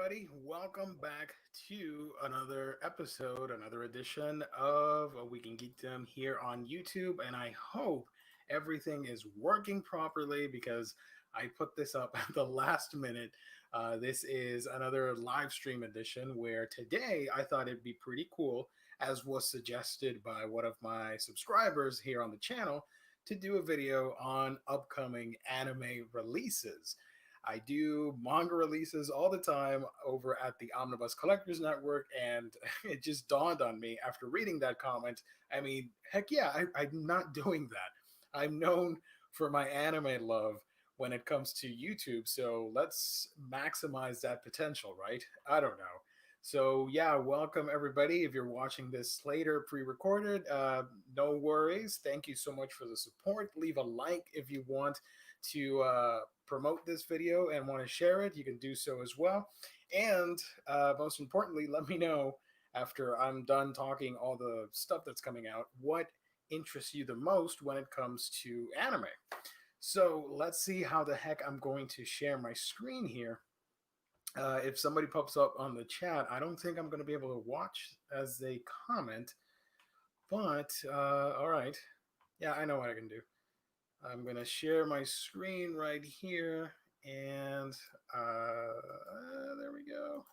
everybody. Welcome back to another episode, another edition of A Week in Geekdom here on YouTube. And I hope everything is working properly because I put this up at the last minute. This is another live stream edition where today I thought it'd be pretty cool, as was suggested by one of my subscribers here on the channel, to do a video on upcoming anime releases. I do manga releases all the time over at the Omnibus Collectors Network, and it just dawned on me after reading that comment. I mean, heck yeah, I'm not doing that. I'm known for my anime love when it comes to YouTube, so let's maximize that potential, right? I don't know. So yeah, welcome everybody. If you're watching this later, pre-recorded, no worries. Thank you so much for the support. Leave a like if you want to promote this video and want to share it. You can do so as well. And most importantly, let me know after I'm done talking all the stuff that's coming out, what interests you the most when it comes to anime. So let's see how the heck I'm going to share my screen here. If somebody pops up on the chat, I don't think I'm going to be able to watch as they comment, but all right. Yeah, I know what I can do. I'm going to share my screen right here, and there we go.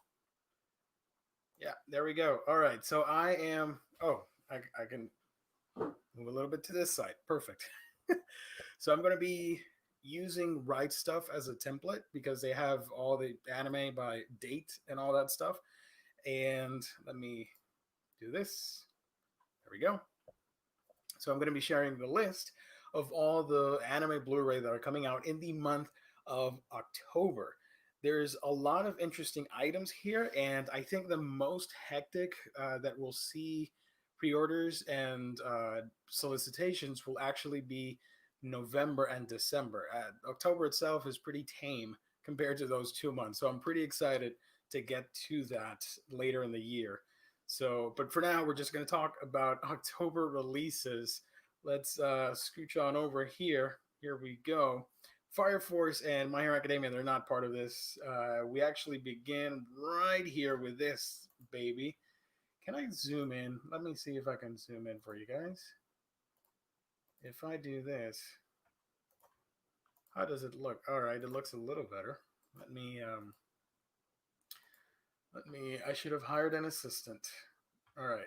Yeah, there we go. All right, so I am, I can move a little bit to this side. Perfect. So I'm going to be using Right Stuff as a template because they have all the anime by date and all that stuff. And let me do this. There we go. So I'm going to be sharing the list of all the anime Blu-ray that are coming out in the month of October. There's a lot of interesting items here, and I think the most hectic that we'll see pre-orders and solicitations will actually be November and December. October itself is pretty tame compared to those 2 months, so I'm pretty excited to get to that later in the year. So, but for now, we're just going to talk about October releases. Let's scooch on over here. Here we go. Fire Force and My Hero Academia, they're not part of this. We actually begin right here with this baby. Can I zoom in? Let me see if I can zoom in for you guys. If I do this, how does it look? All right, it looks a little better. I should have hired an assistant. All right.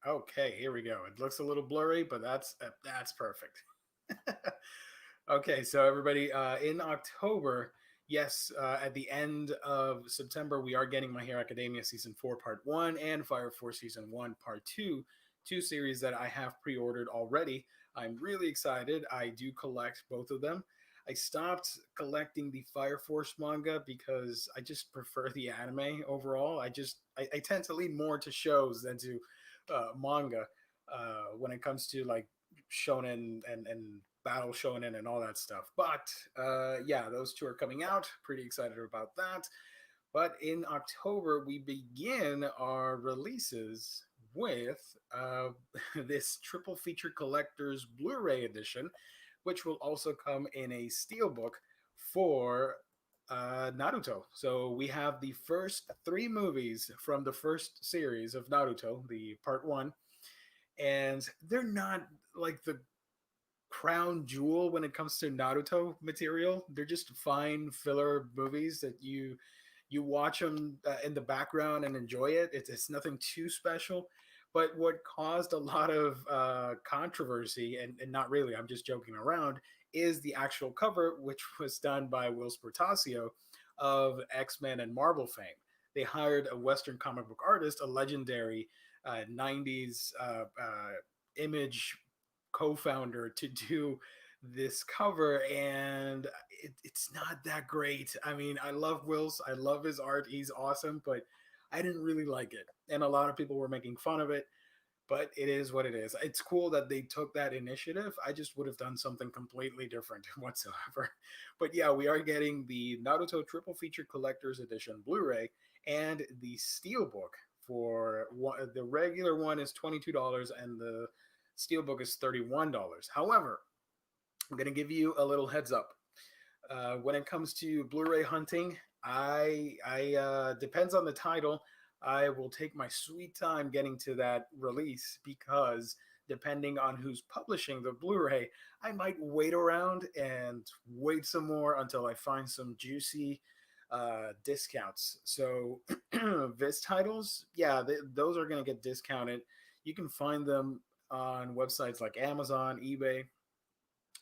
Okay, here we go. It looks a little blurry, but that's perfect. Okay, so everybody, in October, yes, at the end of September, we are getting My Hero Academia Season 4 Part 1 and Fire Force Season 1 Part 2, two series that I have pre-ordered already. I'm really excited. I do collect both of them. I stopped collecting the Fire Force manga because I just prefer the anime overall. I tend to lean more to shows than to manga when it comes to like shonen and battle shonen and all that stuff. But yeah, those two are coming out. Pretty excited about that. But in October, we begin our releases with this triple feature collector's Blu-ray edition, which will also come in a steelbook for Naruto. So we have the first three movies from the first series of Naruto, the part one, and they're not like the crown jewel when it comes to Naruto material. They're just fine filler movies that you watch them in the background and enjoy it. It's nothing too special. But what caused a lot of controversy, and not really, I'm just joking around, is the actual cover, which was done by Will Spertasio of X-Men and Marvel fame. They hired a Western comic book artist, a legendary 90s Image co-founder, to do this cover, and it's not that great. I mean, I love Will's, I love his art, he's awesome, but I didn't really like it, and a lot of people were making fun of it. But it is what it is. It's cool that they took that initiative. I just would have done something completely different whatsoever. But yeah, we are getting the Naruto Triple Feature Collector's Edition Blu-ray and the Steelbook. For the regular one is $22 and the Steelbook is $31. However, I'm going to give you a little heads up. When it comes to Blu-ray hunting, I depends on the title. I will take my sweet time getting to that release because depending on who's publishing the Blu-ray, I might wait around and wait some more until I find some juicy discounts. So Viz titles, yeah, those are going to get discounted. You can find them on websites like Amazon, eBay,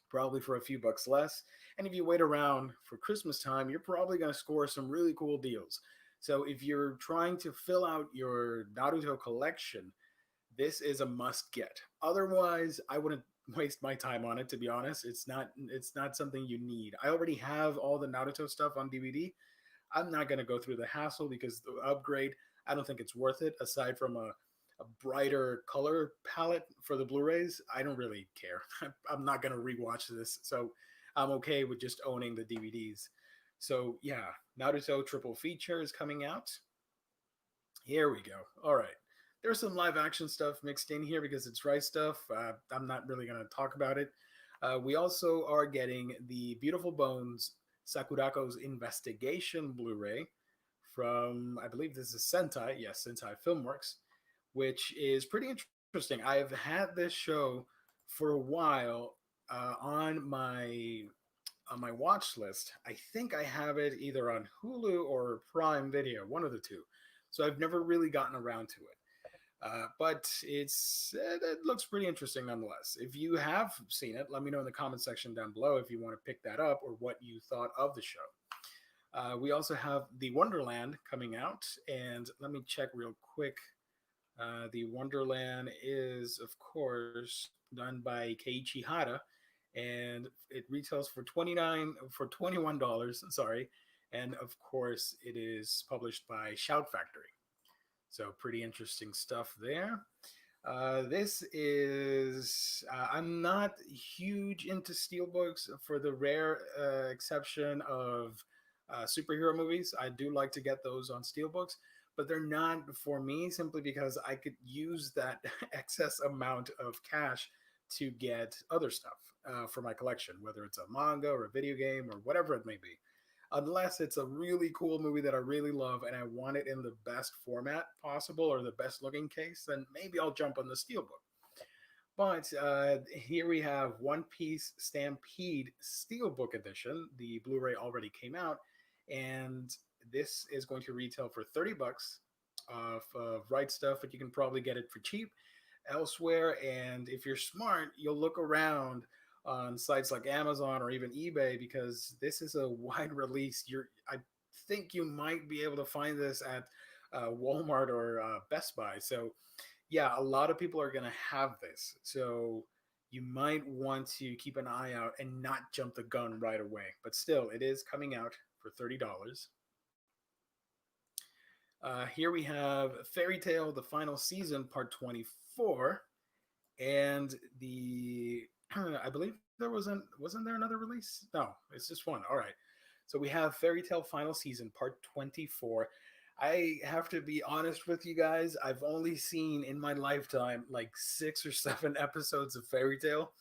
probably for a few bucks less. And if you wait around for Christmas time, you're probably going to score some really cool deals. So if you're trying to fill out your Naruto collection, this is a must get. Otherwise, I wouldn't waste my time on it, to be honest. It's not something you need. I already have all the Naruto stuff on DVD. I'm not going to go through the hassle because the upgrade, I don't think it's worth it. Aside from a brighter color palette for the Blu-rays, I don't really care. I'm not going to rewatch this, so I'm okay with just owning the DVDs. So yeah, Naruto triple feature is coming out. Here we go. All right. There's some live action stuff mixed in here because it's Rice stuff. I'm not really going to talk about it. We also are getting the Beautiful Bones Sakurako's Investigation Blu ray from, I believe this is Sentai. Yes, Sentai Filmworks, which is pretty interesting. I've had this show for a while on my watch list. I think I have it either on Hulu or Prime Video, one of the two. So I've never really gotten around to it. But it looks pretty interesting nonetheless. If you have seen it, let me know in the comment section down below if you want to pick that up or what you thought of the show. We also have the Wonderland coming out, and let me check real quick. The Wonderland is, of course, done by Keiichi Hara, and it retails for $21. Sorry, and of course, it is published by Shout Factory. So pretty interesting stuff there. This is I'm not huge into steelbooks for the rare exception of superhero movies. I do like to get those on steelbooks, but they're not for me simply because I could use that excess amount of cash to get other stuff for my collection, whether it's a manga or a video game or whatever it may be. Unless it's a really cool movie that I really love and I want it in the best format possible or the best looking case, then maybe I'll jump on the Steelbook. But here we have One Piece Stampede Steelbook Edition. The Blu ray already came out, and this is going to retail for 30 bucks of right stuff, but you can probably get it for cheap elsewhere. And if you're smart, you'll look around on sites like Amazon or even eBay because this is a wide release. I think you might be able to find this at Walmart or Best Buy. So yeah, a lot of people are going to have this. So you might want to keep an eye out and not jump the gun right away. But still, it is coming out for $30. Here we have Fairy Tail, the final season, part 24. And the I believe wasn't there another release? No, it's just one. All right. So we have Fairy Tail Final Season Part 24. I have to be honest with you guys. I've only seen in my lifetime like 6 or 7 episodes of Fairy Tail.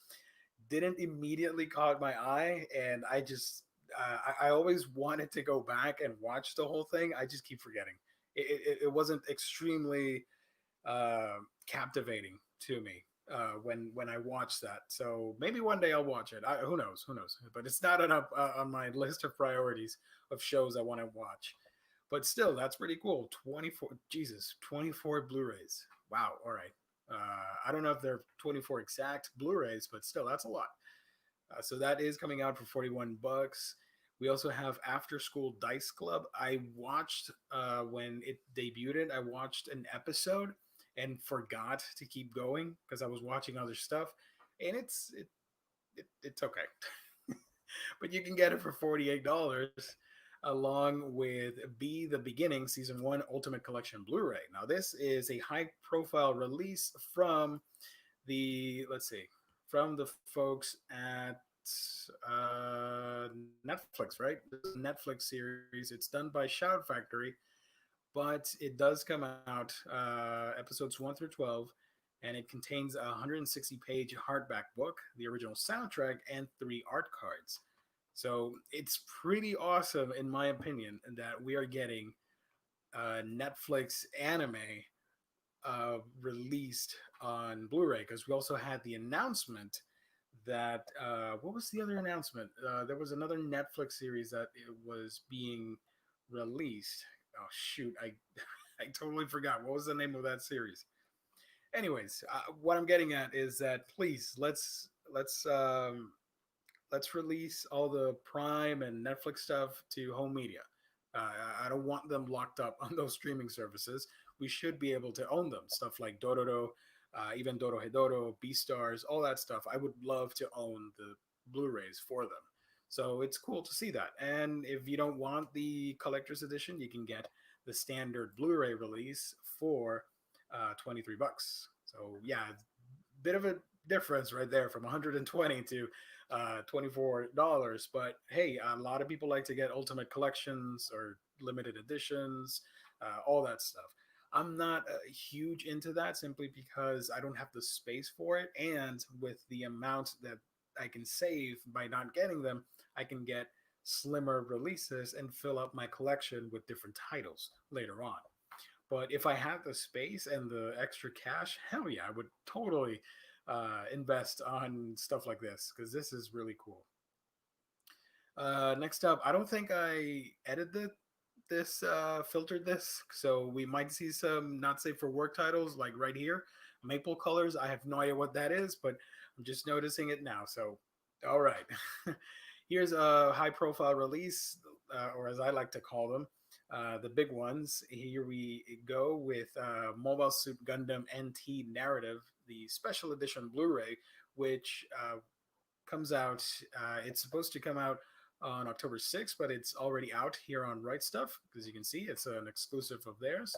Didn't immediately caught my eye, and I just I always wanted to go back and watch the whole thing. I just keep forgetting. It wasn't extremely captivating to me when I watch that. So maybe one day I'll watch it. Who knows? Who knows? But it's not on my list of priorities of shows I want to watch. But still, that's pretty cool. 24, Jesus, 24 Blu-rays. Wow. All right. I don't know if they're 24 exact Blu-rays, but still, that's a lot. So that is coming out for 41 bucks. We also have After School Dice Club. I watched when it debuted. I watched an episode and forgot to keep going because I was watching other stuff, and it's okay. But you can get it for $48 along with Be the Beginning Season 1 Ultimate Collection Blu-ray. Now this is a high profile release from the let's see from the folks at Netflix, right? This is a Netflix series. It's done by Shout Factory, but it does come out episodes 1 through 12, and it contains a 160-page hardback book, the original soundtrack, and 3 art cards. So it's pretty awesome, in my opinion, that we are getting Netflix anime released on Blu-ray, because we also had the announcement that what was the other announcement? There was another Netflix series that it was being released. Oh shoot, I I totally forgot what was the name of that series. Anyways, what I'm getting at is that please let's release all the Prime and Netflix stuff to home media. I don't want them locked up on those streaming services. We should be able to own them. Stuff like Dororo, even Dorohedoro, Beastars, all that stuff. I would love to own the Blu-rays for them. So it's cool to see that. And if you don't want the collector's edition, you can get the standard Blu-ray release for $23. So yeah, bit of a difference right there from 120 to $24. But hey, a lot of people like to get ultimate collections or limited editions, all that stuff. I'm not huge into that simply because I don't have the space for it, and with the amount that I can save by not getting them, I can get slimmer releases and fill up my collection with different titles later on. But if I had the space and the extra cash, hell yeah, I would totally invest on stuff like this because this is really cool. Next up, I don't think I edited this, filtered this, so we might see some not safe for work titles like right here. Maple Colors, I have no idea what that is, but I'm just noticing it now. So, all right. Here's a high profile release, or as I like to call them, the big ones. Here we go with Mobile Suit Gundam NT Narrative, the special edition Blu ray, which comes out, it's supposed to come out on October 6th, but it's already out here on Right Stuff. Because you can see it's an exclusive of theirs.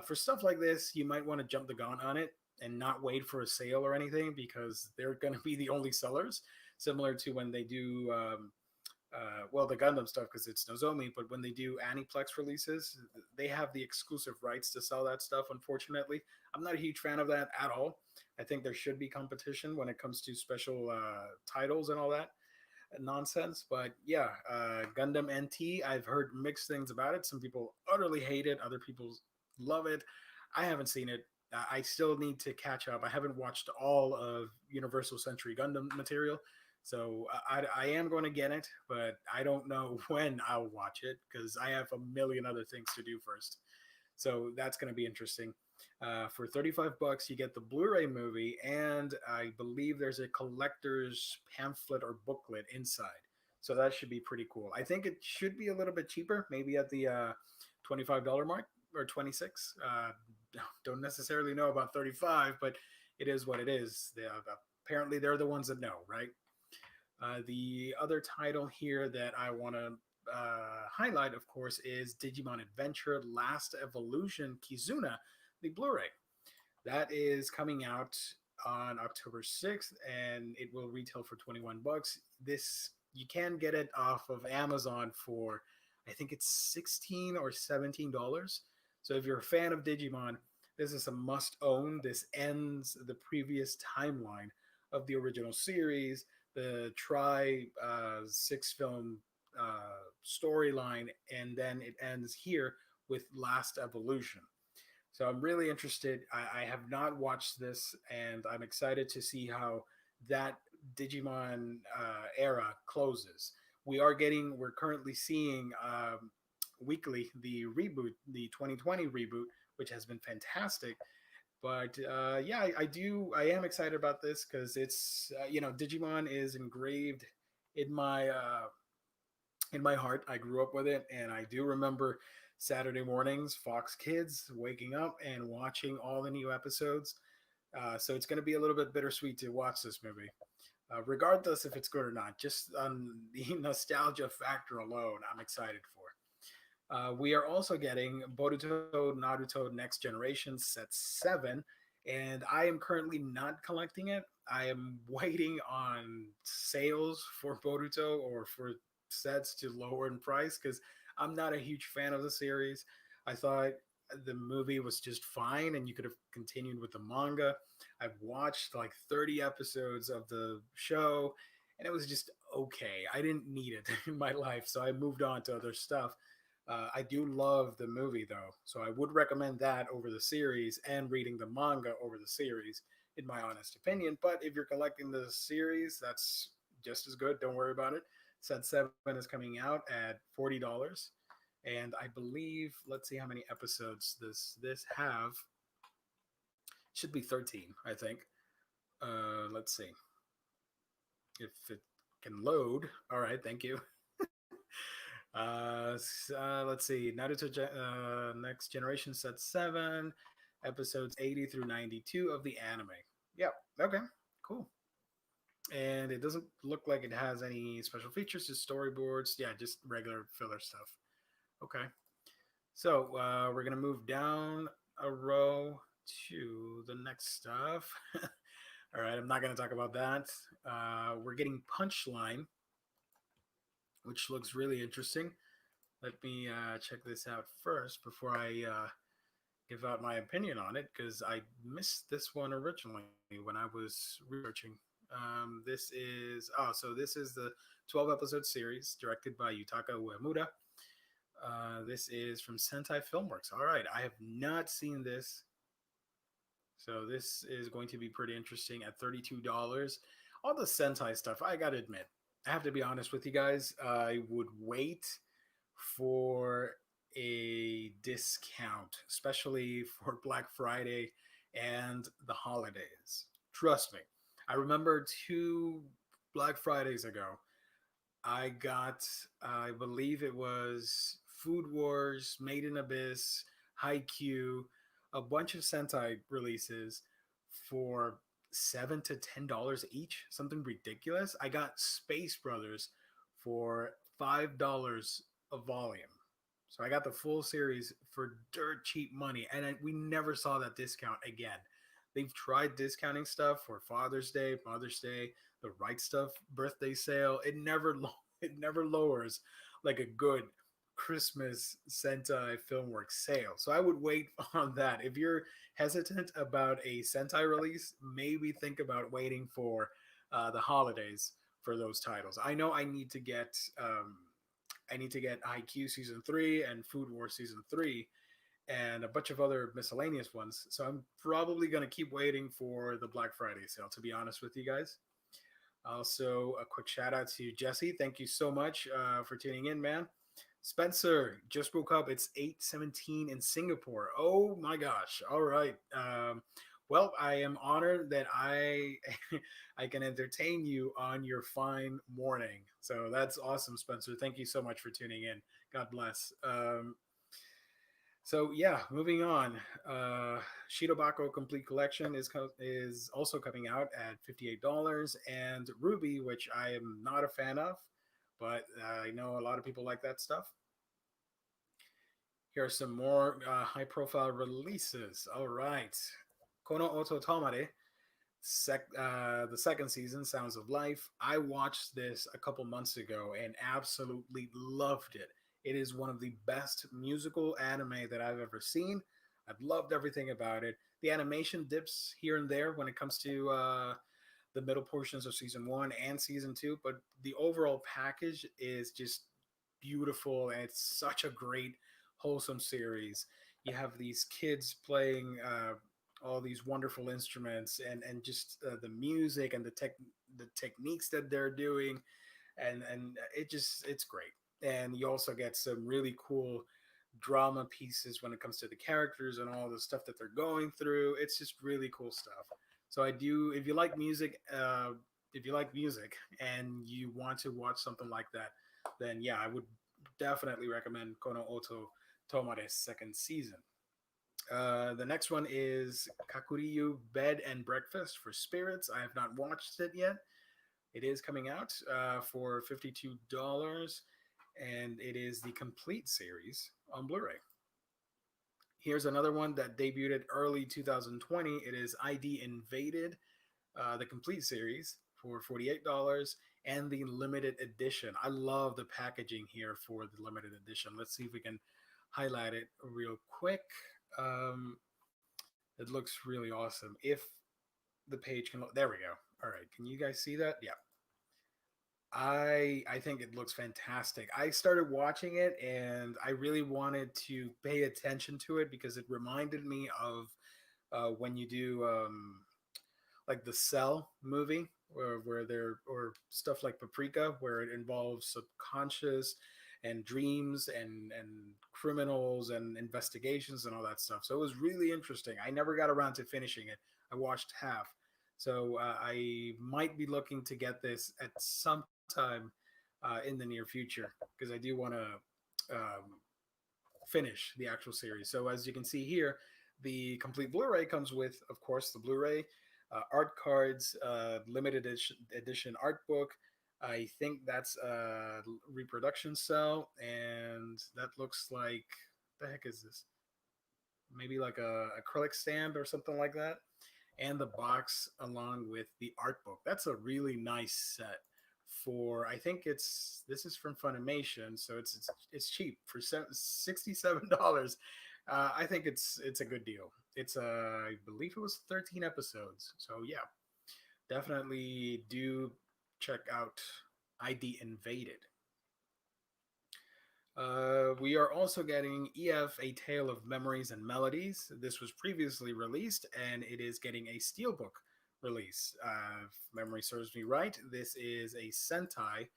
For stuff like this, you might want to jump the gun on it and not wait for a sale or anything because they're going to be the only sellers, similar to when they do well, the Gundam stuff because it's Nozomi, but when they do Aniplex releases, they have the exclusive rights to sell that stuff. Unfortunately, I'm not a huge fan of that at all. I think there should be competition when it comes to special titles and all that nonsense. But yeah, Gundam NT, I've heard mixed things about it. Some people utterly hate it, other people love it. I haven't seen it. I still need to catch up. I haven't watched all of Universal Century Gundam material. So I am going to get it, but I don't know when I'll watch it because I have a million other things to do first. So that's going to be interesting. For $35, you get the Blu-ray movie, and I believe there's a collector's pamphlet or booklet inside. So that should be pretty cool. I think it should be a little bit cheaper, maybe at the $25 mark or 26. Don't necessarily know about 35, but it is what it is. Apparently, they're the ones that know, right? The other title here that I want to highlight, of course, is Digimon Adventure Last Evolution Kizuna, the Blu ray. That is coming out on October 6th and it will retail for $21. This, you can get it off of Amazon for, I think it's 16 or $17. So if you're a fan of Digimon, this is a must own. This ends the previous timeline of the original series, the six film storyline, and then it ends here with Last Evolution. So I'm really interested. I have not watched this, and I'm excited to see how that Digimon era closes. We're currently seeing weekly the reboot, the 2020 reboot, which has been fantastic. But yeah, I am excited about this because it's Digimon is engraved in my heart. I grew up with it, and I do remember Saturday mornings, Fox Kids, waking up and watching all the new episodes. So it's going to be a little bit bittersweet to watch this movie, regardless if it's good or not. Just on the nostalgia factor alone, I'm excited for. We are also getting Boruto Naruto Next Generation Set 7, and I am currently not collecting it. I am waiting on sales for Boruto or for sets to lower in price because I'm not a huge fan of the series. I thought the movie was just fine and you could have continued with the manga. I've watched like 30 episodes of the show and it was just okay. I didn't need it in my life, so I moved on to other stuff. I do love the movie though, so I would recommend that over the series and reading the manga over the series, in my honest opinion. But if you're collecting the series, that's just as good. Don't worry about it. Set 7 is coming out at $40, and I believe, let's see how many episodes this have. Should be 13, I think. Let's see if it can load. All right, thank you. Let's see. Naruto Next Generation Set 7, episodes 80 through 92 of the anime. Yep. Okay. Cool. And it doesn't look like it has any special features, just storyboards. Yeah, just regular filler stuff. Okay. So we're going to move down a row to the next stuff. All right. I'm not going to talk about that. We're getting Punchline, which looks really interesting. Let me check this out first before I give out my opinion on it, because I missed this one originally when I was researching. This is the 12 episode series directed by Yutaka Uemura. This is from Sentai Filmworks. All right, I have not seen this, so this is going to be pretty interesting at $32. All the Sentai stuff, I gotta admit, I have to be honest with you guys. I would wait for a discount, especially for Black Friday and the holidays. Trust me. I remember 2 Black Fridays ago, I got, I believe it was Food Wars, Made in Abyss, Haikyuu, a bunch of Sentai releases for $7 to $10 each, something ridiculous. I got Space Brothers for $5 a volume. So I got the full series for dirt cheap money, and we never saw that discount again. They've tried discounting stuff for Father's Day, Mother's Day, the Right Stuff birthday sale. It never lowers like a good Christmas Sentai Filmworks sale. So I would wait on that. If you're hesitant about a Sentai release, maybe think about waiting for the holidays for those titles. I know I need to get IQ season 3 and Food War season 3 and a bunch of other miscellaneous ones. So I'm probably going to keep waiting for the Black Friday sale, to be honest with you guys. Also, a quick shout out to Jesse. Thank you so much for tuning in, man. Spencer just woke up. It's 8:17 in Singapore. Oh my gosh! All right. Well, I am honored that I I can entertain you on your fine morning. So that's awesome, Spencer. Thank you so much for tuning in. God bless. So yeah, moving on. Shirobako Complete Collection is also coming out at $58, and Ruby, which I am not a fan of, but I know a lot of people like that stuff. Here are some more high-profile releases. All right, Kono Oto Tomare, the second season, Sounds of Life. I watched this a couple months ago and absolutely loved it. It is one of the best musical anime that I've ever seen. I've loved everything about it. The animation dips here and there when it comes to the middle portions of season 1 and season 2, but the overall package is just beautiful, and it's such a great, wholesome series. You have these kids playing all these wonderful instruments, and just the music and the techniques that they're doing, and it's great. And you also get some really cool drama pieces when it comes to the characters and all the stuff that they're going through. It's just really cool stuff. So I do, if you like music and you want to watch something like that, then yeah, I would definitely recommend Kono Oto Tomare's second season. The next one is Kakuriyu Bed and Breakfast for Spirits. I have not watched it yet. It is coming out for $52, and it is the complete series on Blu-ray. Here's another one that debuted early 2020. It is ID Invaded, the complete series for $48, and the limited edition. I love the packaging here for the limited edition. Let's see if we can highlight it real quick. It looks really awesome. If the page can look, there we go. All right, can you guys see that? Yeah. I think it looks fantastic. I started watching it and I really wanted to pay attention to it because it reminded me of when you do like the Cell movie, where there or stuff like Paprika, where it involves subconscious and dreams and criminals and investigations and all that stuff. So it was really interesting. I never got around to finishing it. I watched half. So I might be looking to get this at some time in the near future because I do want to finish the actual series. So as you can see here, the complete Blu-ray comes with, of course, the Blu-ray, art cards, limited edition art book. I think that's a reproduction cell, and that looks like the heck is this? Maybe like a acrylic stand or something like that. And the box along with the art book. That's a really nice set for I think it's this is from Funimation, so it's cheap for $67. I think it's a good deal. It's I believe it was 13 episodes. So yeah, definitely do check out ID Invaded. We are also getting EF A Tale of Memories and Melodies. This was previously released and it is getting a Steelbook release. If memory serves me right, this is a Sentai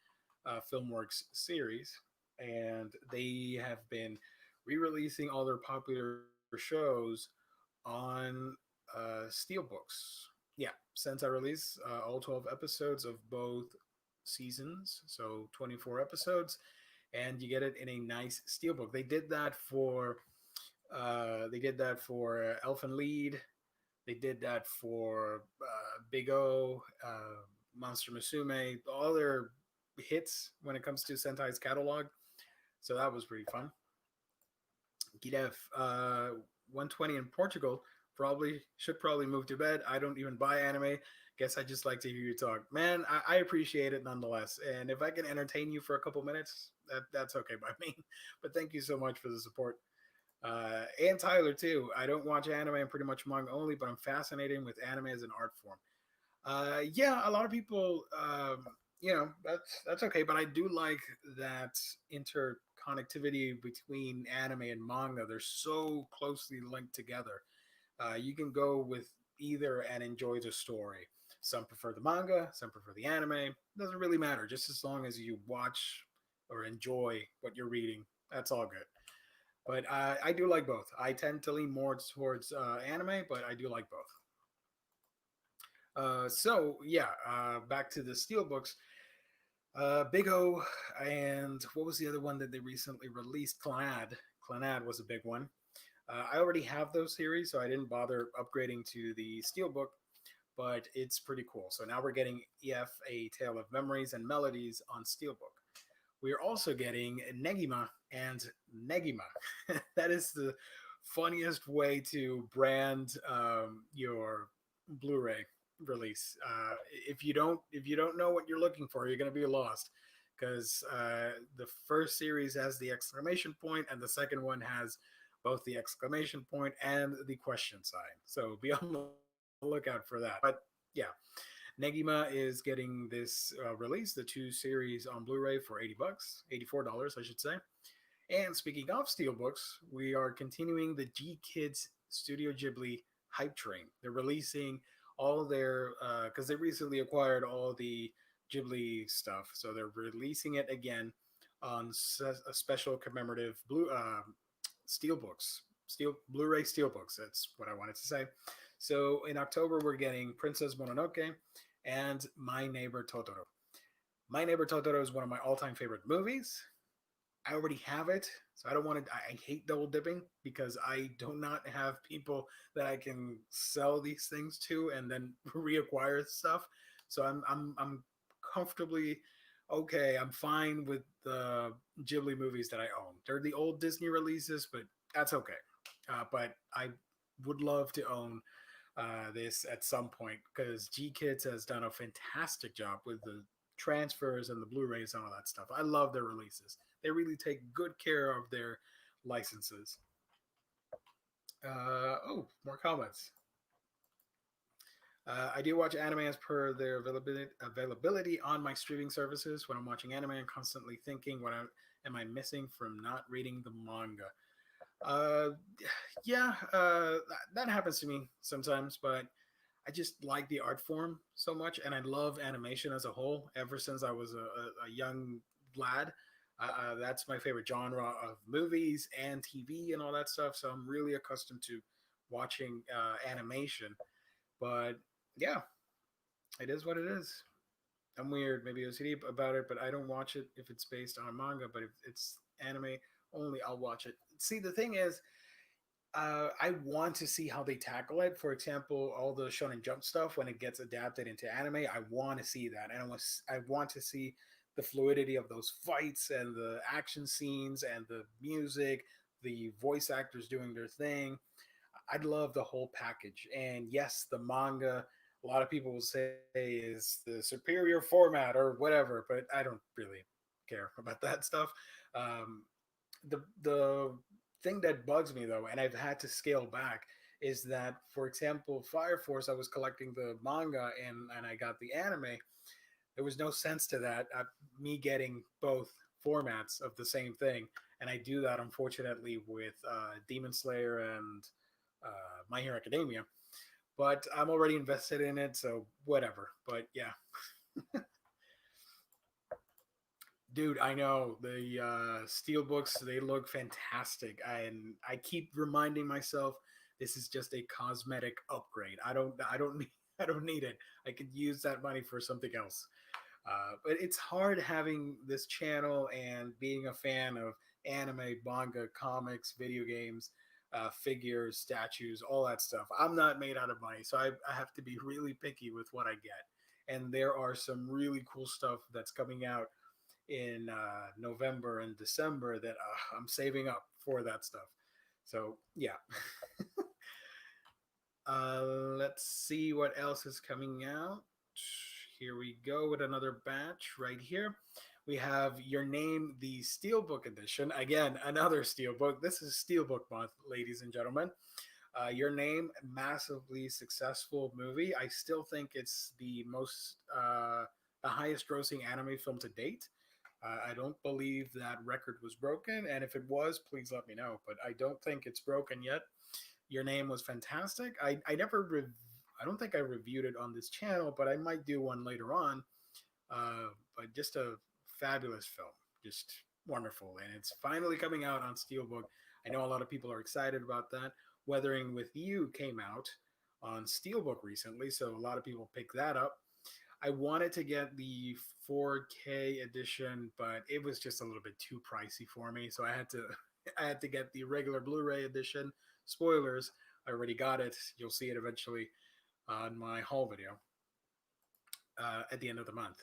Filmworks series, and they have been re releasing all their popular shows on Steelbooks. Yeah, Sentai release all 12 episodes of both seasons, so 24 episodes, and you get it in a nice steelbook. They did that for Elfen Lied. They did that for Big O, Monster Musume, all their hits when it comes to Sentai's catalog. So that was pretty fun. Gidef, 120 in Portugal. Probably move to bed. I don't even buy anime. Guess I just like to hear you talk, man. I appreciate it nonetheless. And if I can entertain you for a couple minutes, that's okay by me. But thank you so much for the support. And Tyler too. I don't watch anime. I'm pretty much manga only, but I'm fascinated with anime as an art form. Yeah, a lot of people, that's okay. But I do like that interconnectivity between anime and manga. They're so closely linked together. You can go with either and enjoy the story. Some prefer the manga, some prefer the anime. It doesn't really matter, just as long as you watch or enjoy what you're reading. That's all good. But I do like both. I tend to lean more towards anime, but I do like both. So yeah, back to the steelbooks. Big O and what was the other one that they recently released? Clannad. Clannad was a big one. I already have those series, so I didn't bother upgrading to the steelbook, but it's pretty cool. So now we're getting EF A Tale of Memories and Melodies on steelbook. We are also getting Negima and Negima. That is the funniest way to brand your Blu-ray release. If you don't know what you're looking for, you're going to be lost because the first series has the exclamation point, and the second one has both the exclamation point and the question sign. So be on the lookout for that. But yeah, Negima is getting this release, the two series on Blu-ray for $80, $84, I should say. And speaking of steelbooks, we are continuing the G Kids Studio Ghibli hype train. They're releasing all their because they recently acquired all the Ghibli stuff, so they're releasing it again on a special commemorative blue steelbooks, steel Blu-ray steelbooks. That's what I wanted to say. So in October, we're getting Princess Mononoke and My Neighbor Totoro. My Neighbor Totoro is one of my all-time favorite movies. I already have it, so I don't want to. I hate double dipping because I do not have people that I can sell these things to and then reacquire stuff. So I'm comfortably okay. I'm fine with the Ghibli movies that I own. They're the old Disney releases, but that's okay. But I would love to own this at some point because G Kids has done a fantastic job with the transfers and the Blu-rays and all that stuff. I love their releases. They really take good care of their licenses. Oh, more comments. I do watch anime as per their availability on my streaming services. When I'm watching anime, I'm constantly thinking, am I missing from not reading the manga? Uh, yeah, that happens to me sometimes, but I just like the art form so much, and I love animation as a whole. Ever since I was a young lad, that's my favorite genre of movies and TV and all that stuff. So I'm really accustomed to watching animation. But yeah, it is what it is. I'm weird, maybe OCD about it, but I don't watch it if it's based on manga. But if it's anime only, I'll watch it. See, the thing is, I want to see how they tackle it. For example, all the Shonen Jump stuff when it gets adapted into anime, I want to see that, and I want to see the fluidity of those fights and the action scenes and the music, the voice actors doing their thing. I'd love the whole package. And yes, the manga, a lot of people will say is the superior format or whatever, but I don't really care about that stuff. Um, the thing that bugs me though, and I've had to scale back, is that for example, Fire Force, I was collecting the manga and I got the anime. There was no sense to that. Me getting both formats of the same thing, and I do that unfortunately with Demon Slayer and My Hero Academia. But I'm already invested in it, so whatever. But yeah, dude, I know the steel books. They look fantastic, and I keep reminding myself this is just a cosmetic upgrade. I don't need, I don't need it. I could use that money for something else. But it's hard having this channel and being a fan of anime, manga, comics, video games, figures, statues, all that stuff. I'm not made out of money, so I have to be really picky with what I get. And there are some really cool stuff that's coming out in November and December that I'm saving up for that stuff. So yeah, let's see what else is coming out. Here we go with another batch right here. We have Your Name, the Steelbook edition. Again, another Steelbook. This is Steelbook month, ladies and gentlemen. Your Name, massively successful movie. I still think it's the highest grossing anime film to date. I don't believe that record was broken, and if it was, please let me know. But I don't think it's broken yet. Your Name was fantastic. I don't think I reviewed it on this channel, but I might do one later on. But just a fabulous film, just wonderful, and it's finally coming out on Steelbook. I know a lot of people are excited about that. Weathering with You came out on Steelbook recently, so a lot of people picked that up. I wanted to get the 4K edition, but it was just a little bit too pricey for me, so I had to I had to get the regular Blu-ray edition. Spoilers, I already got it. You'll see it eventually on my haul video at the end of the month.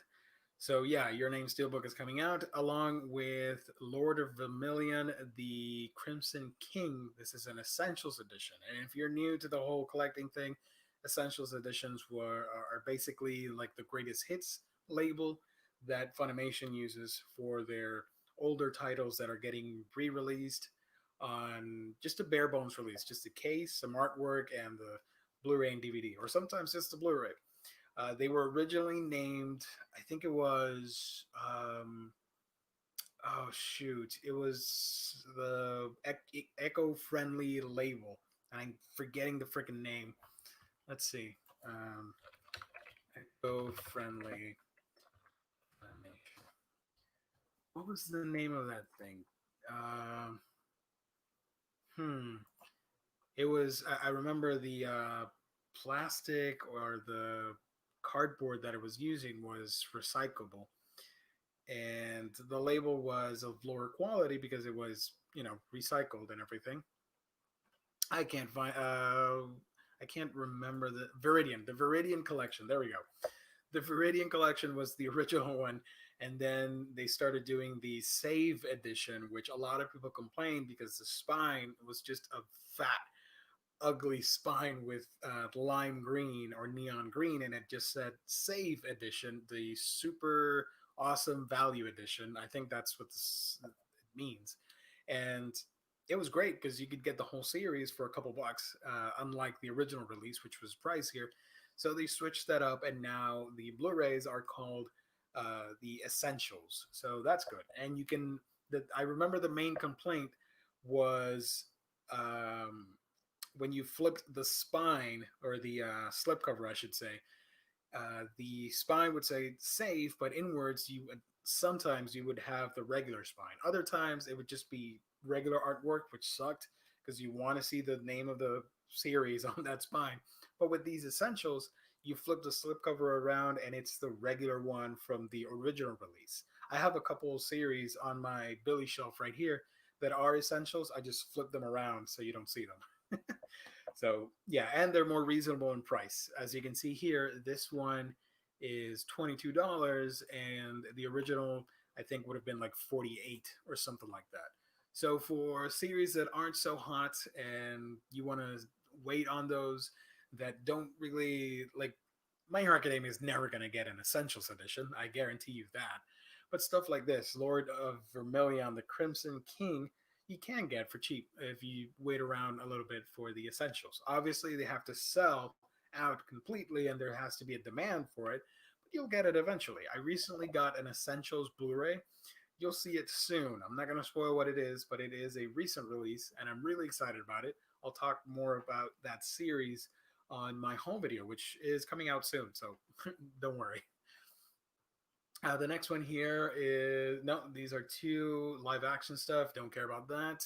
So yeah, Your Name Steelbook is coming out along with Lord of Vermilion, the Crimson King. This is an Essentials edition, and if you're new to the whole collecting thing, Essentials editions are basically like the greatest hits label that Funimation uses for their older titles that are getting re-released on just a bare bones release, just a case, some artwork, and the Blu-ray and DVD, or sometimes just the Blu-ray. They were originally named, I think it was, oh shoot, it was the Eco Friendly label. I'm forgetting the freaking name. Let's see. Eco Friendly. What was the name of that thing? Um, hmm. It was, I remember the plastic or the cardboard that it was using was recyclable, and the label was of lower quality because it was, recycled and everything. I can't find. I can't remember the Viridian collection. There we go. The Viridian collection was the original one, and then they started doing the Save edition, which a lot of people complained because the spine was just a fat ugly spine with lime green or neon green, and it just said Save Edition, the super awesome value edition. I think that's what it means, and it was great because you could get the whole series for a couple bucks, unlike the original release, which was pricier. So they switched that up, and now the Blu-rays are called the Essentials. So that's good. And you can. I remember the main complaint was um, when you flipped the spine or the slipcover, I should say. The spine would say save, but inwards you would sometimes you would have the regular spine. Other times it would just be regular artwork, which sucked because you want to see the name of the series on that spine. But with these essentials, you flip the slipcover around and it's the regular one from the original release. I have a couple series on my Billy shelf right here that are essentials. I just flip them around so you don't see them. So yeah, and they're more reasonable in price. As you can see here, this one is $22, and the original I think would have been like 48 or something like that. So for series that aren't so hot and you want to wait on those that don't really like, My Hero Academia is never going to get an Essentials edition. I guarantee you that. But stuff like this, Lord of Vermilion, the Crimson King, you can get for cheap if you wait around a little bit for the essentials. Obviously, they have to sell out completely and there has to be a demand for it, but you'll get it eventually. I recently got an Essentials Blu ray. You'll see it soon. I'm not going to spoil what it is, but it is a recent release and I'm really excited about it. I'll talk more about that series on my home video, which is coming out soon, so don't worry. The next one here is no, these are two live action stuff. Don't care about that.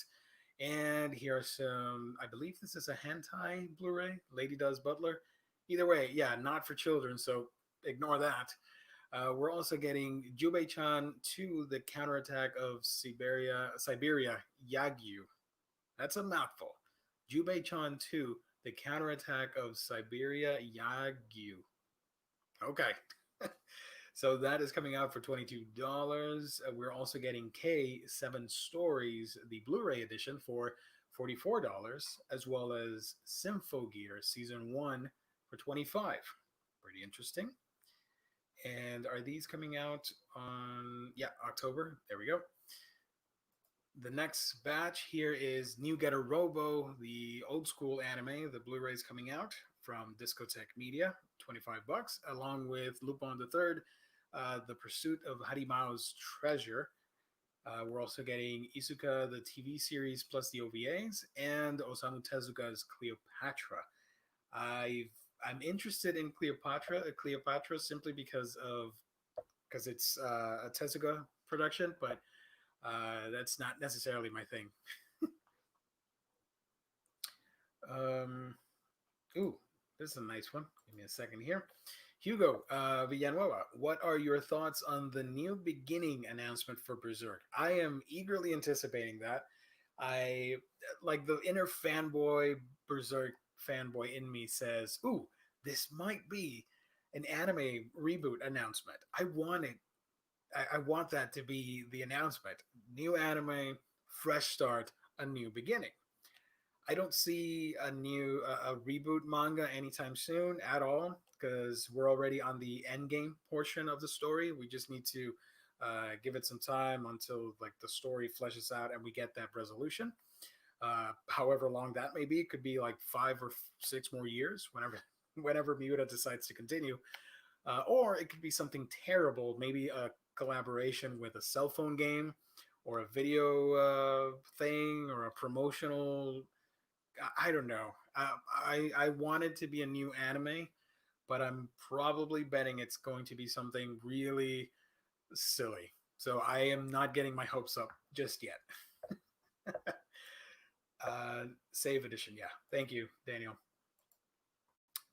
And here are some, I believe this is a hentai Blu ray, Lady Does Butler. Either way, yeah, not for children, so ignore that. We're also getting Jubei chan 2, The Counterattack of Siberia Yagyu. That's a mouthful. Jubei chan 2, The Counterattack of Siberia Yagyu. Okay. So that is coming out for $22. We're also getting K7 Stories, the Blu-ray edition, for $44, as well as Symphogear Season 1 for $25. Pretty interesting. And are these coming out on, yeah, October? There we go. The next batch here is New Getter Robo, the old school anime. The Blu-ray is coming out from Discotheque Media, $25, along with Lupin the Third, The Pursuit of Harimao's Treasure. We're also getting Isuka, the TV series, plus the OVAs, and Osamu Tezuka's Cleopatra. I'm interested in Cleopatra simply because it's a Tezuka production, but that's not necessarily my thing. Ooh, this is a nice one. Give me a second here. Hugo Villanueva, what are your thoughts on the new beginning announcement for Berserk? I am eagerly anticipating that. I like the inner fanboy Berserk fanboy in me says, "Ooh, this might be an anime reboot announcement." I want it. I want that to be the announcement. New anime, fresh start, a new beginning. I don't see a reboot manga anytime soon at all because we're already on the end game portion of the story. We just need to give it some time until like the story fleshes out and we get that resolution. However long that may be, it could be like 5 or 6 more years whenever Miura decides to continue, or it could be something terrible, maybe a collaboration with a cell phone game or a video thing or a promotional. I don't know. I want it to be a new anime, but I'm probably betting it's going to be something really silly. So I am not getting my hopes up just yet. Save edition, yeah. Thank you, Daniel.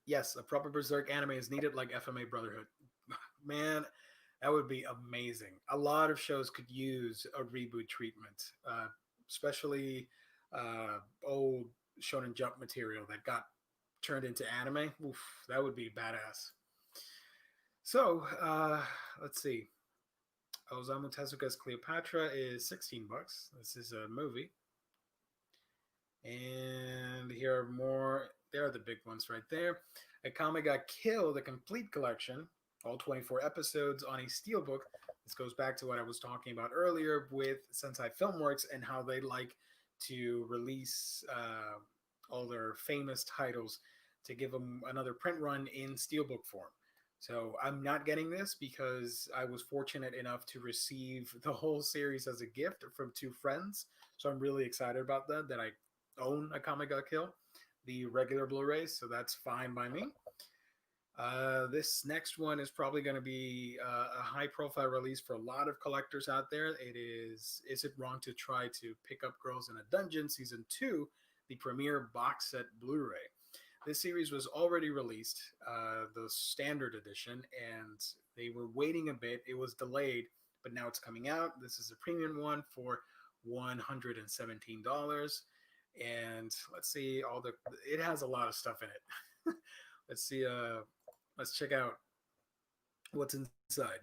Yes, a proper Berserk anime is needed, like FMA Brotherhood. Man, that would be amazing. A lot of shows could use a reboot treatment, especially old Shonen Jump material that got turned into anime. Oof, that would be badass. So let's see. Osamu Tezuka's Cleopatra is $16. This is a movie. And here are more. There are the big ones right there. Akame got killed, the complete collection, all 24 episodes on a steelbook. This goes back to what I was talking about earlier with Sentai Filmworks and how they like to release all their famous titles to give them another print run in Steelbook form. So I'm not getting this because I was fortunate enough to receive the whole series as a gift from two friends. So I'm really excited about that. That I own a Comic Got Kill, the regular Blu-rays, so that's fine by me. This next one is probably going to be a high-profile release for a lot of collectors out there. It is it wrong to try to pick up girls in a dungeon? Season 2, the premiere box set Blu-ray. This series was already released, the standard edition, and they were waiting a bit. It was delayed, but now it's coming out. This is a premium one for $117. And let's see all the. It has a lot of stuff in it. let's see. Let's check out what's inside.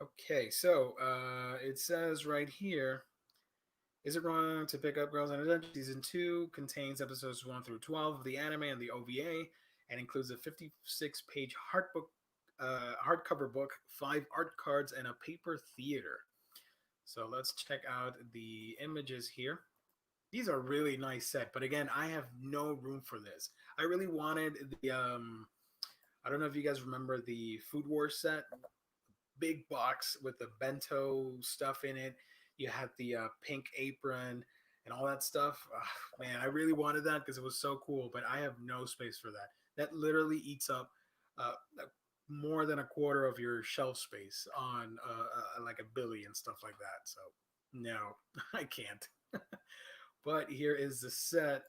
Okay, so it says right here, is it wrong to pick up Girls in a Dungeon? Season 2 contains episodes 1 through 12 of the anime and the OVA, and includes a 56-page hardcover book, 5 art cards, and a paper theater. So let's check out the images here. These are really nice set, but again, I have no room for this. I really wanted the I don't know if you guys remember the Food Wars set, big box with the bento stuff in it. You had the pink apron and all that stuff. Man, I really wanted that because it was so cool, but I have no space for that. That literally eats up uh, more than a quarter of your shelf space on like a Billy and stuff like that. So no, I can't. But here is the set.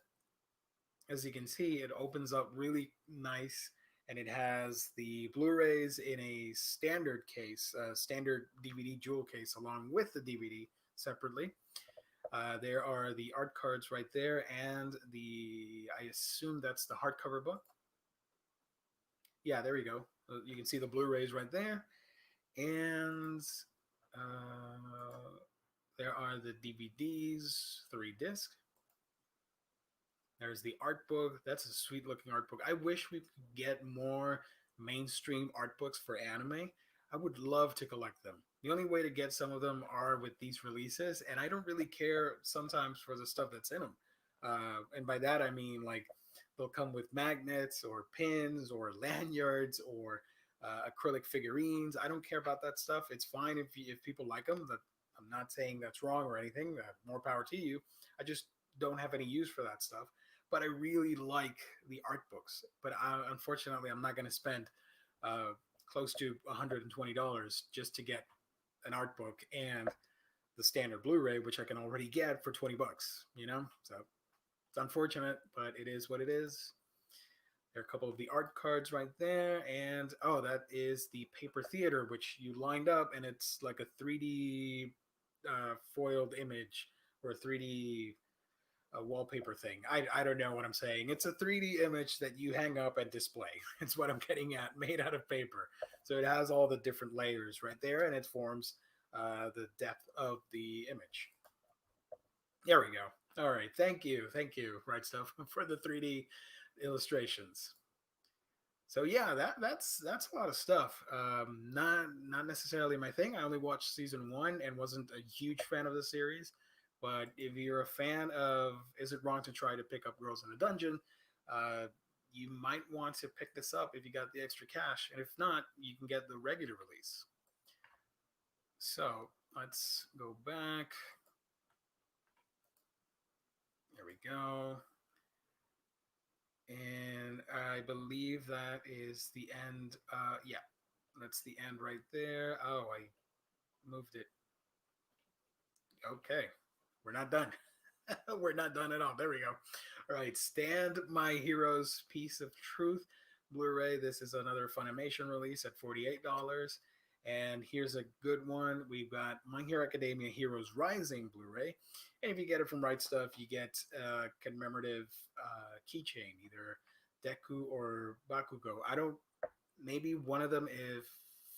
As you can see, it opens up really nice, and it has the Blu-rays in a standard case, standard DVD jewel case, along with the DVD separately. There are the art cards right there, and I assume that's the hardcover book. Yeah, there you go. You can see the Blu-rays right there, and there are the DVDs, 3 disc. There's the art book. That's a sweet looking art book. I wish we could get more mainstream art books for anime. I would love to collect them. The only way to get some of them are with these releases, and I don't really care sometimes for the stuff that's in them. And by that I mean like they'll come with magnets or pins or lanyards or acrylic figurines. I don't care about that stuff. It's fine if people like them. That I'm not saying that's wrong or anything. More power to you. I just don't have any use for that stuff, but I really like the art books. But unfortunately, I'm not going to spend close to $120 just to get an art book and the standard Blu-ray, which I can already get for $20. So it's unfortunate, but it is what it is. There are a couple of the art cards right there, and oh, that is the paper theater, which you lined up, and it's like a 3D foiled image or a 3D wallpaper thing. I don't know what I'm saying. It's a 3D image that you hang up and display. It's what I'm getting at, made out of paper. So it has all the different layers right there, and it forms the depth of the image. There we go. All right, thank you, Right Stuff, for the 3D illustrations. So yeah, that's a lot of stuff. Not necessarily my thing. I only watched season 1 and wasn't a huge fan of the series. But if you're a fan of Is It Wrong to Try to Pick Up Girls in a Dungeon, you might want to pick this up if you got the extra cash. And if not, you can get the regular release. So let's go back. There we go. And I believe that is the end. Yeah, that's the end right there. Oh, I moved it. Okay, we're not done. We're not done at all. There we go. All right, Stand My Heroes Piece of Truth Blu-ray. This is another Funimation release at $48. And here's a good one. We've got My Hero Academia Heroes Rising Blu-ray. And if you get it from Right Stuff, you get a commemorative keychain, either Deku or Bakugo. I don't, maybe one of them, if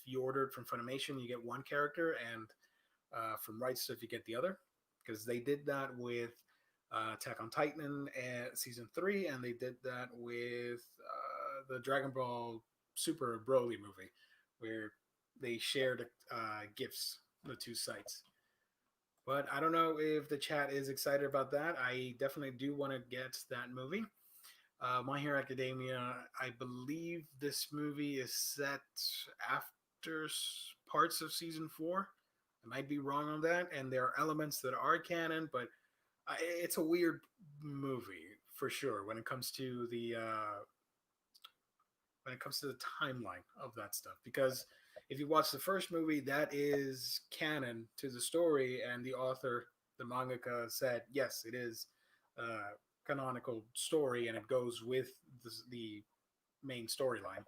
you ordered from Funimation, you get one character, and from Right Stuff, you get the other. Because they did that with Attack on Titan season 3, and they did that with the Dragon Ball Super Broly movie, where they shared gifts, the two sites. But I don't know if the chat is excited about that. I definitely do want to get that movie. My Hero Academia, I believe this movie is set after parts of season four. I might be wrong on that, and there are elements that are canon, but it's a weird movie for sure when it comes to the timeline of that stuff. Because if you watch the first movie, that is canon to the story, and the author, the mangaka, said yes, it is canonical story, and it goes with the main storyline.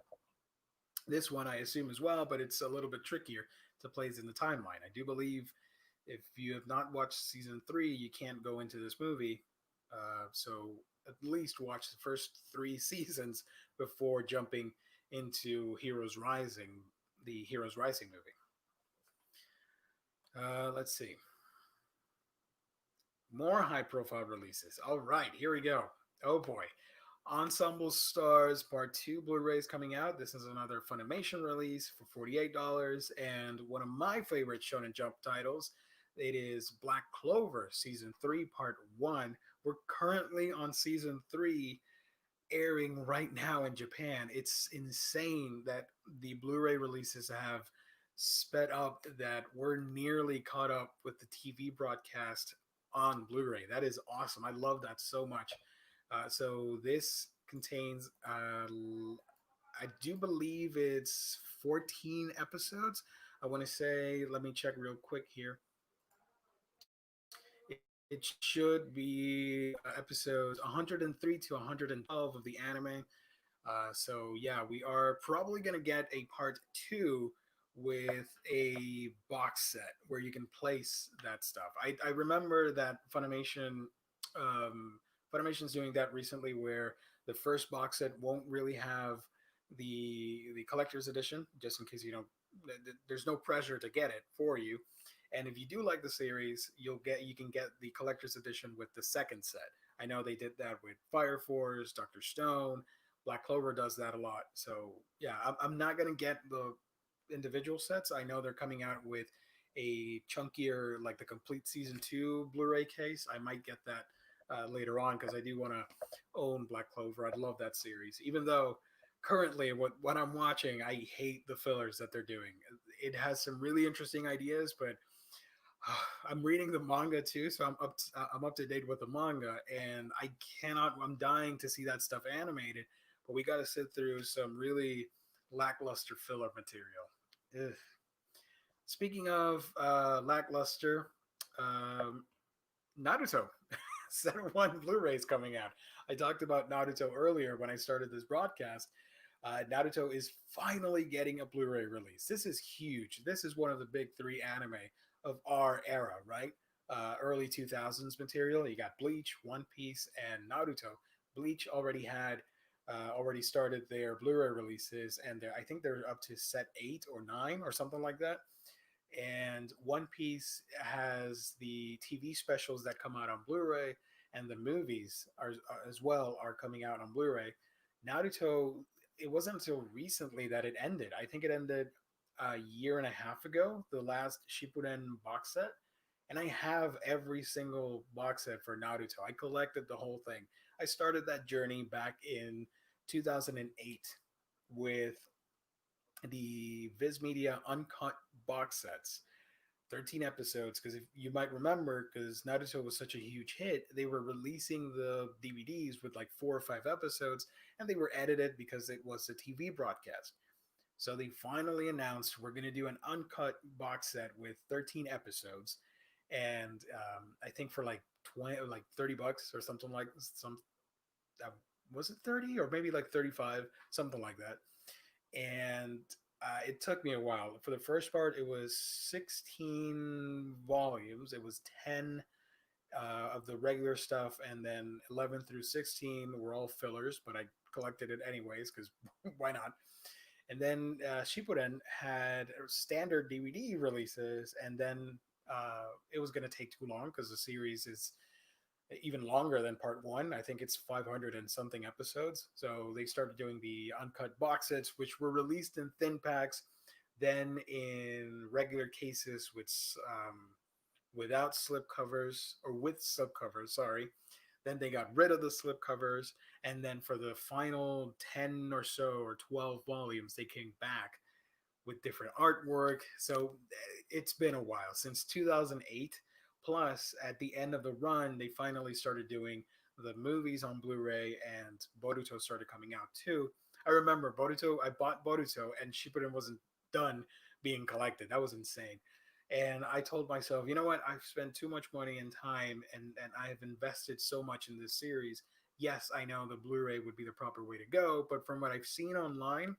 This one, I assume as well, but it's a little bit trickier to place in the timeline. I do believe if you have not watched season three, you can't go into this movie. So at least watch the first three seasons before jumping into Heroes Rising, the Heroes Rising movie. Let's see. More high profile releases. All right, here we go. Oh boy. Ensemble Stars Part 2 Blu ray is coming out. This is another Funimation release for $48. And one of my favorite Shonen Jump titles, it is Black Clover Season 3 Part 1. We're currently on Season 3, airing right now in Japan. It's insane that the Blu ray releases have sped up, that we're nearly caught up with the TV broadcast on Blu ray. That is awesome. I love that so much. So this contains, I do believe it's 14 episodes. I want to say, let me check real quick here. It should be episodes 103 to 112 of the anime. So yeah, we are probably gonna get a part two with a box set where you can place that stuff. I remember that Funimation's doing that recently, where the first box set won't really have the collector's edition, just in case you don't. There's no pressure to get it for you, and if you do like the series, you can get the collector's edition with the second set. I know they did that with Fire Force, Doctor Stone. Black Clover does that a lot. So yeah, I'm not gonna get the individual sets. I know they're coming out with a chunkier, like the complete season two Blu-ray case. I might get that later on because I do want to own Black Clover. I'd love that series, even though currently what I'm watching, I hate the fillers that they're doing. It has some really interesting ideas, but I'm reading the manga too, so I'm up to date with the manga, and I cannot. I'm dying to see that stuff animated, but we got to sit through some really lackluster filler material. Ugh. Speaking of lackluster, um, Naruto Set One Blu-ray is coming out. I talked about Naruto earlier when I started this broadcast. Naruto is finally getting a Blu-ray release. This is huge. This is one of the big three anime of our era, right? Early 2000s material. You got Bleach, One Piece, and Naruto. Bleach already started their Blu-ray releases, and I think they're up to set 8 or 9 or something like that. And One Piece has the TV specials that come out on Blu-ray, and the movies are as well are coming out on Blu-ray. Naruto, it wasn't until recently that it ended. I think it ended a year and a half ago, the last Shippuden box set. And I have every single box set for Naruto. I collected the whole thing. I started that journey back in 2008 with the Viz Media uncut box sets, 13 episodes. Because if you might remember, because Naruto was such a huge hit, they were releasing the DVDs with like 4 or 5 episodes, and they were edited because it was a TV broadcast. So they finally announced we're going to do an uncut box set with 13 episodes, and I think for like 20, like $30 or something like some. Uh, was it 30 or maybe like 35, something like that. And it took me a while. For the first part, it was 16 volumes. It was 10 of the regular stuff, and then 11 through 16 were all fillers, but I collected it anyways because why not? And then Shippuden had standard DVD releases, and then it was going to take too long because the series is even longer than part one. I think it's 500 and something episodes. So they started doing the uncut box sets, which were released in thin packs, then in regular cases with without slip covers or with slip covers. Sorry. Then they got rid of the slipcovers, and then for the final 10 or so or 12 volumes, they came back with different artwork. So it's been a while since 2008. Plus, at the end of the run, they finally started doing the movies on Blu-ray, and Boruto started coming out too. I remember Boruto. I bought Boruto, and Shippuden wasn't done being collected. That was insane. And I told myself, you know what? I've spent too much money and time, and I've invested so much in this series. Yes, I know the Blu-ray would be the proper way to go, but from what I've seen online,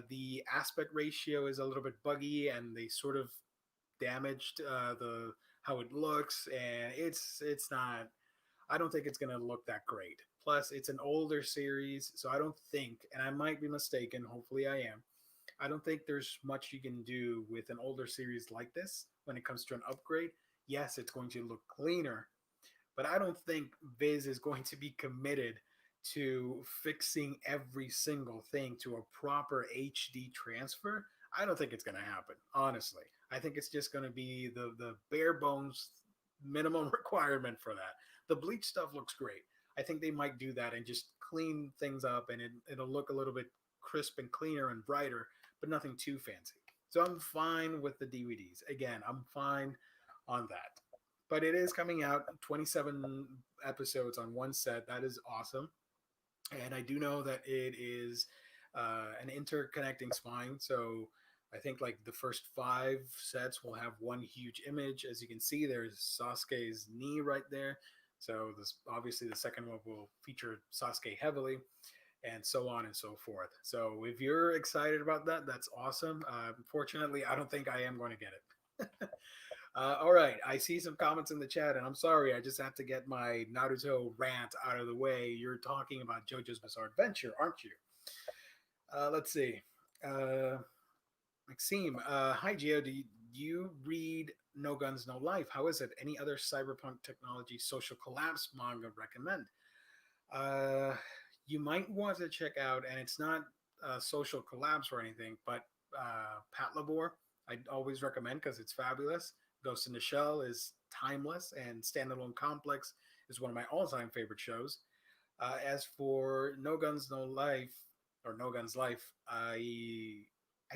the aspect ratio is a little bit buggy, and they sort of damaged the how it looks, and it's not. I don't think it's gonna look that great. Plus, it's an older series, so I don't think, and I might be mistaken. Hopefully, I am. I don't think there's much you can do with an older series like this when it comes to an upgrade. Yes, it's going to look cleaner, but I don't think Viz is going to be committed to fixing every single thing to a proper HD transfer. I don't think it's going to happen, honestly. I think it's just going to be the bare bones minimum requirement for that. The bleach stuff looks great. I think they might do that and just clean things up, and it'll look a little bit crisp and cleaner and brighter, but nothing too fancy. So I'm fine with the DVDs. Again, I'm fine on that. But it is coming out 27 episodes on one set. That is awesome. And I do know that it is an interconnecting spine. So I think like the first five sets will have one huge image. As you can see, there's Sasuke's knee right there. So this obviously the second one will feature Sasuke heavily, and so on and so forth. So if you're excited about that, that's awesome. Unfortunately, I don't think I am going to get it. All right, I see some comments in the chat, and I'm sorry, I just have to get my Naruto rant out of the way. You're talking about JoJo's Bizarre Adventure, aren't you? Let's see. Uh, Maxime, hi Gio. Do you read No Guns, No Life? How is it? Any other cyberpunk technology social collapse manga recommend? Uh, you might want to check out, and it's not social collapse or anything, but Pat Labor, I'd always recommend because it's fabulous. Ghost in the Shell is timeless, and Standalone Complex is one of my all-time favorite shows. As for No Guns No Life or No Guns Life, I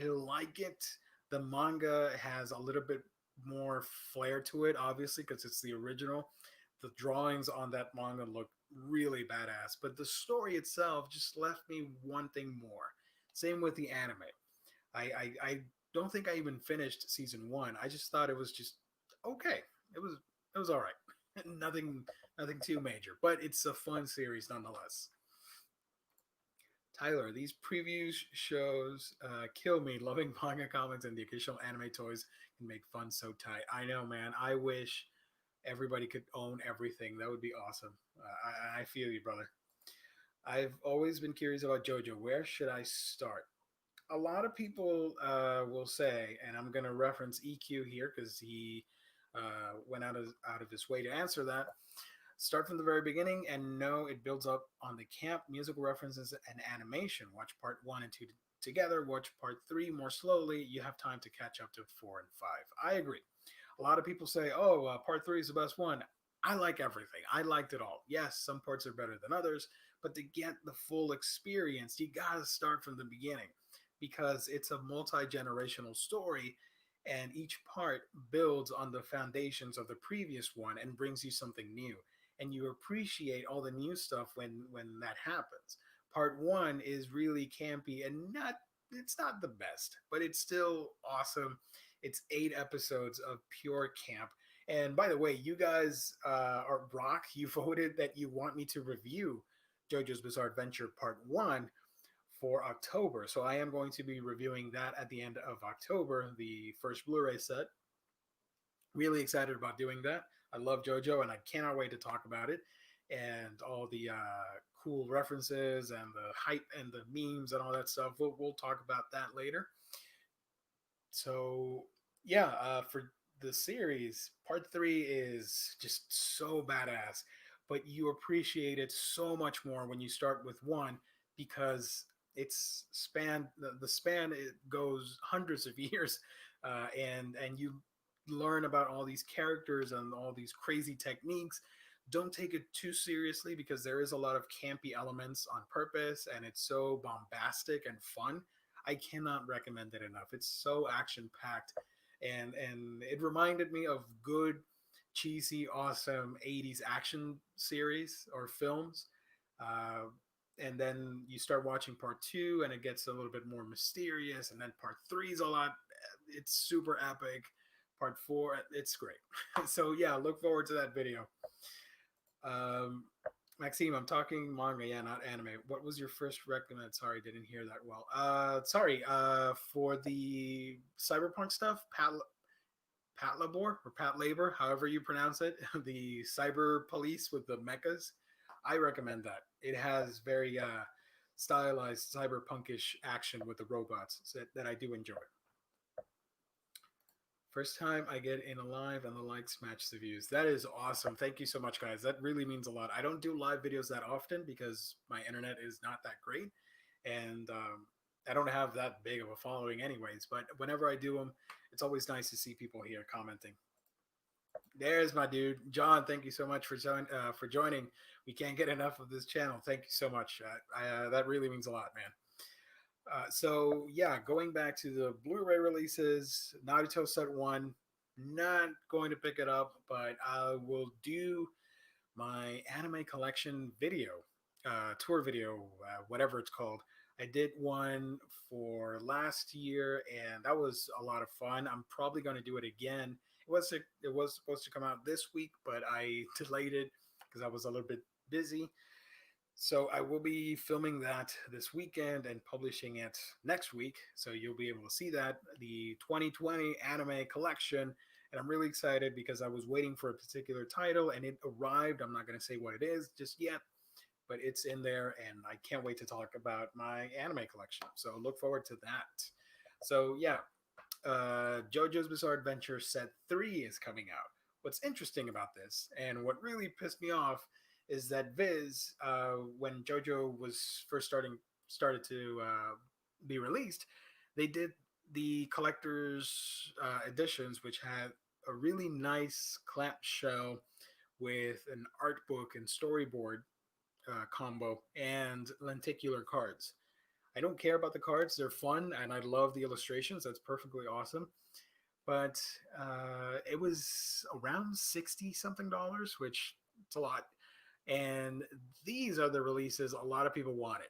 like it. The manga has a little bit more flair to it, obviously, because it's the original. The drawings on that manga look really badass, but the story itself just left me wanting more. Same with the anime. I don't think I even finished season one. I just thought it was just okay. It was all right. Nothing too major, but it's a fun series nonetheless. Tyler, these preview shows kill me. Loving manga comics and the occasional anime toys can make fun so tight. I know, man. I wish everybody could own everything. That would be awesome. I feel you, brother. I've always been curious about JoJo. Where should I start? A lot of people will say, and I'm going to reference EQ here because he went out of his way to answer that. Start from the very beginning and know it builds up on the camp, musical references, and animation. Watch part one and two together. Watch part three more slowly. You have time to catch up to four and five. I agree. A lot of people say, "Oh, part three is the best one." I like everything. I liked it all. Yes, some parts are better than others, but to get the full experience, you gotta start from the beginning because it's a multi-generational story, and each part builds on the foundations of the previous one and brings you something new, and you appreciate all the new stuff when that happens. Part one is really campy and not it's not the best, but it's still awesome. It's 8 episodes of pure camp. And by the way, you guys are Brock. You voted that you want me to review JoJo's Bizarre Adventure Part One for October. So I am going to be reviewing that at the end of October, the first Blu-ray set. Really excited about doing that. I love JoJo, and I cannot wait to talk about it and all the cool references and the hype and the memes and all that stuff. We'll talk about that later. So yeah, for the series, part three is just so badass, but you appreciate it so much more when you start with one because it's the span it goes hundreds of years, and you learn about all these characters and all these crazy techniques. don't take it too seriously because there is a lot of campy elements on purpose and it's so bombastic and fun. I cannot recommend it enough. It's so action packed, and it reminded me of good, cheesy, awesome '80s action series or films. Uh, and then you start watching part two, and it gets a little bit more mysterious. And then part three is a lot. It's super epic. Part four, it's great. So yeah, look forward to that video. Um, Maxime, I'm talking manga, yeah, not anime. What was your first recommend? Sorry, didn't hear that well. Sorry. For the cyberpunk stuff, Pat Labor or Pat Labor, however you pronounce it, the cyber police with the mechas. I recommend that. It has very stylized cyberpunkish action with the robots that I do enjoy. First time I get in a live and the likes match the views. That is awesome. Thank you so much, guys. That really means a lot. I don't do live videos that often because my internet is not that great, and I don't have that big of a following, anyways. But whenever I do them, it's always nice to see people here commenting. There's my dude, John. Thank you so much for joining. We can't get enough of this channel. Thank you so much. That really means a lot, man. So yeah, going back to the Blu-ray releases, Naruto Set One. Not going to pick it up, but I will do my anime collection video, tour video, whatever it's called. I did one for last year, and that was a lot of fun. I'm probably going to do it again. It was supposed to come out this week, but I delayed it because I was a little bit busy. So I will be filming that this weekend and publishing it next week. So you'll be able to see that, the 2020 anime collection. And I'm really excited because I was waiting for a particular title and it arrived. I'm not going to say what it is just yet, but it's in there and I can't wait to talk about my anime collection. So look forward to that. So yeah, JoJo's Bizarre Adventure Set 3 is coming out. What's interesting about this, and what really pissed me off, is that Viz, when JoJo was first started to be released, they did the collector's editions, which had a really nice clamshell with an art book and storyboard combo and lenticular cards. I don't care about the cards; they're fun, and I love the illustrations. That's perfectly awesome. But it was around 60 something dollars, which it's a lot. And these are the releases a lot of people wanted.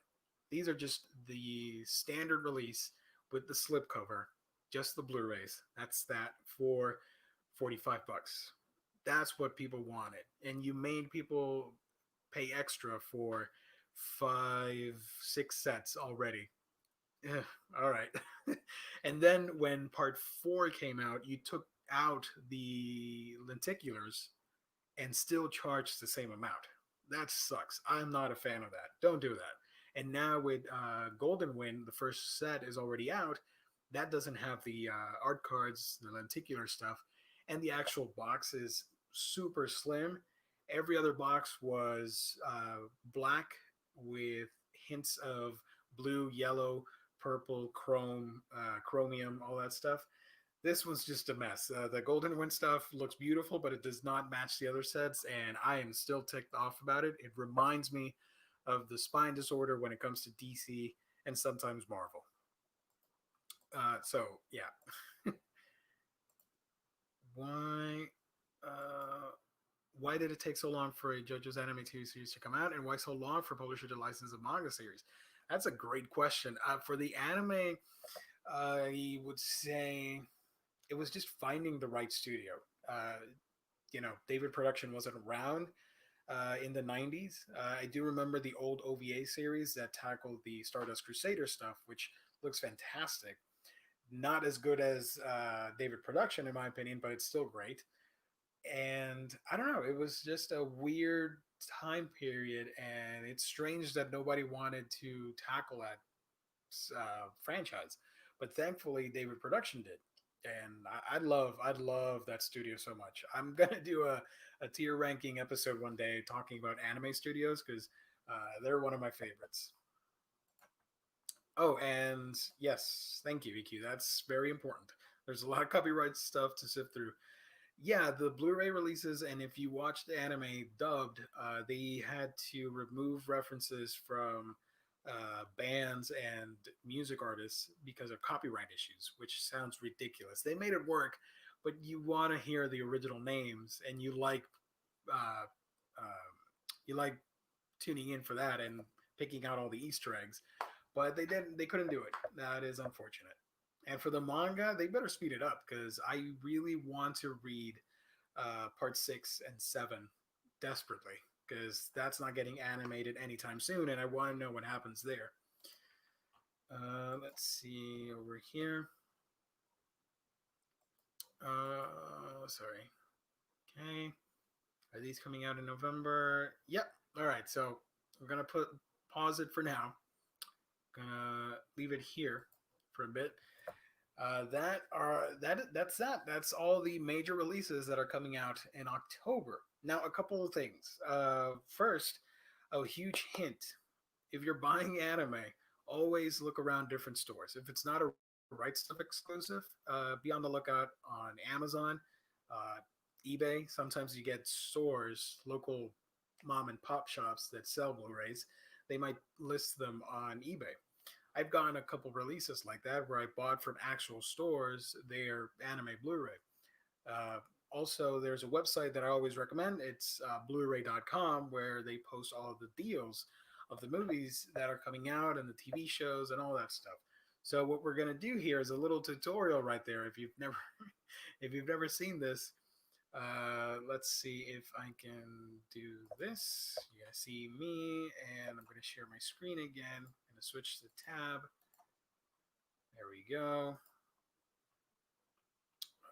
These are just the standard release with the slipcover, just the Blu-rays. That's that for 45 bucks. That's what people wanted. And you made people pay extra for five, six sets already. Yeah, all right. And then when part four came out, you took out the lenticulars and still charged the same amount. That sucks. I'm not a fan of that. Don't do that. And now with Golden Wind, the first set is already out. That doesn't have the art cards, the lenticular stuff, and the actual box is super slim. Every other box was black with hints of blue, yellow, purple, chrome, chromium, all that stuff. This was just a mess. The Golden Wind stuff looks beautiful, but it does not match the other sets, and I am still ticked off about it. It reminds me of the spine disorder when it comes to DC and sometimes Marvel. So yeah, why uh, why did it take so long for a JoJo's anime TV series to come out, and why so long for a publisher to license a manga series? That's a great question. For the anime, I would say it was just finding the right studio. Uh, David Production wasn't around in the 90s. I do remember the old OVA series that tackled the Stardust Crusader stuff, which looks fantastic. Not as good as David Production, in my opinion, but it's still great. And I don't know, it was just a weird time period, and it's strange that nobody wanted to tackle that franchise. But thankfully, David Production did, and I'd love that studio so much. I'm gonna do a tier ranking episode one day talking about anime studios because they're one of my favorites. Oh, and yes, thank you, EQ. That's very important. There's a lot of copyright stuff to sift through. Yeah, the Blu-ray releases, and if you watch the anime dubbed, they had to remove references from bands and music artists because of copyright issues, which sounds ridiculous. They made it work, but you want to hear the original names, and uh, uh, you like tuning in for that and picking out all the Easter eggs. But they didn't. They couldn't do it. That is unfortunate. And for the manga, they better speed it up because I really want to read part 6 and 7 desperately because that's not getting animated anytime soon, and I want to know what happens there. Let's see over here. Sorry. Okay. Are these coming out in November? Yep. All right. So we're gonna pause it for now. Gonna leave it here for a bit. That's all the major releases that are coming out in October. Now, a couple of things. First, a huge hint: if you're buying anime, always look around different stores. If it's not a Right Stuff exclusive, be on the lookout on Amazon, uh, eBay. Sometimes you get stores, local mom and pop shops that sell Blu-rays. They might list them on eBay. I've gotten a couple releases like that where I bought from actual stores their anime Blu-ray. Uh, Also, there's a website that I always recommend. It's Blu-ray.com, where they post all of the deals of the movies that are coming out and the TV shows and all that stuff. So what we're gonna do here is a little tutorial right there. If you've never, if you've never seen this, let's see if I can do this. You guys see me, and I'm gonna share my screen again. I'm gonna switch the tab. There we go.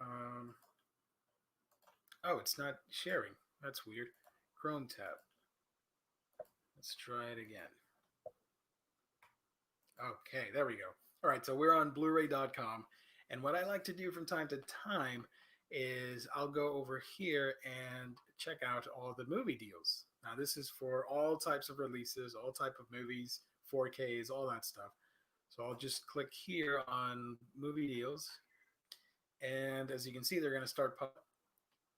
Um, oh, it's not sharing. That's weird. Chrome tab. Let's try it again. Okay, there we go. All right, so we're on Blu-ray.com, and what I like to do from time to time is I'll go over here and check out all the movie deals. Now, this is for all types of releases, all type of movies, 4Ks, all that stuff. So I'll just click here on movie deals, and as you can see, they're going to start.